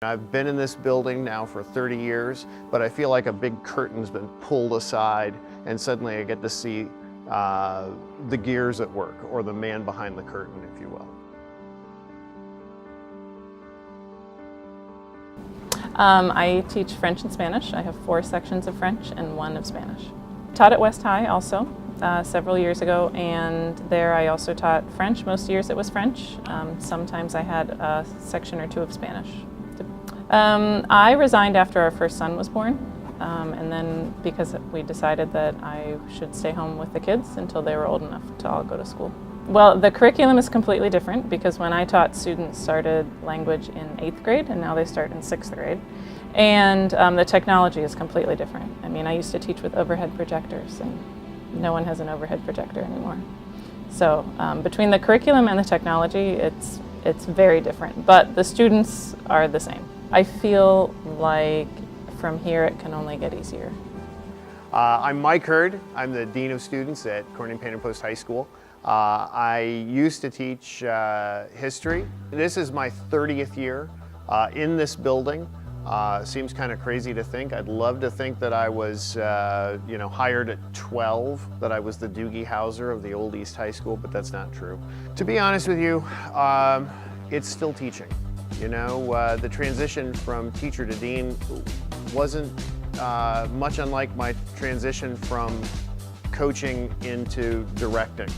I've been in this building now for 30 years, but I feel like a big curtain's been pulled aside and suddenly I get to see the gears at work, or the man behind the curtain, if you will. I teach French and Spanish. I have 4 sections of French and 1 of Spanish. Taught at West High also several years ago, and there I also taught French. Most years it was French. Sometimes I had a section or 2 of Spanish. I resigned after our first son was born, and then because we decided that I should stay home with the kids until they were old enough to all go to school. Well, the curriculum is completely different because when I taught, students started language in 8th grade and now they start in 6th grade. And the technology is completely different. I mean, I used to teach with overhead projectors and no one has an overhead projector anymore. So between the curriculum and the technology, it's very different, but the students are the same. I feel like from here it can only get easier. I'm Mike Hurd. I'm the Dean of Students at Corning Painter Post High School. I used to teach history. This is my 30th year in this building. Seems kind of crazy to think. I'd love to think that I was hired at 12, that I was the Doogie Howser of the old East High School, but that's not true. To be honest with you, it's still teaching. You know, the transition from teacher to dean wasn't much unlike my transition from coaching into directing.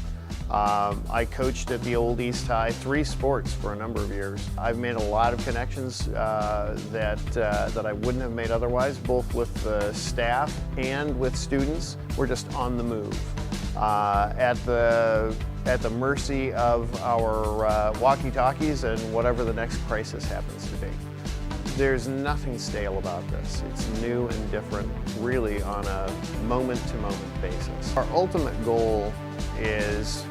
I coached at the old East High 3 sports for a number of years. I've made a lot of connections that I wouldn't have made otherwise, both with the staff and with students. We're just on the move, at the mercy of our walkie-talkies and whatever the next crisis happens to be. There's nothing stale about this. It's new and different, really on a moment-to-moment basis. Our ultimate goal is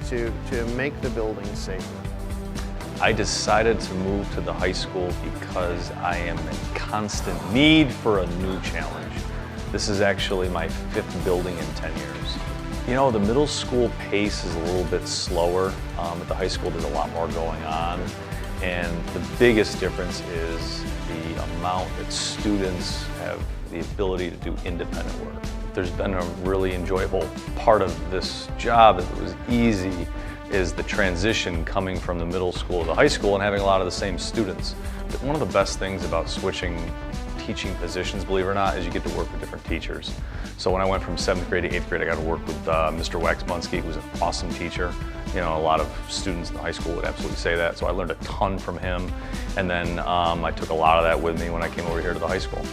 to make the building safer. I decided to move to the high school because I am in constant need for a new challenge. This is actually my 5th building in 10 years. You know, the middle school pace is a little bit slower. At the high school there's a lot more going on. And the biggest difference is the amount that students have the ability to do independent work. There's been a really enjoyable part of this job that was easy is the transition coming from the middle school to the high school and having a lot of the same students. But one of the best things about switching teaching positions, believe it or not, is you get to work with different teachers. So when I went from 7th grade to 8th grade, I got to work with Mr. Waxmunski, who's an awesome teacher. You know, a lot of students in the high school would absolutely say that, so I learned a ton from him. And then I took a lot of that with me when I came over here to the high school.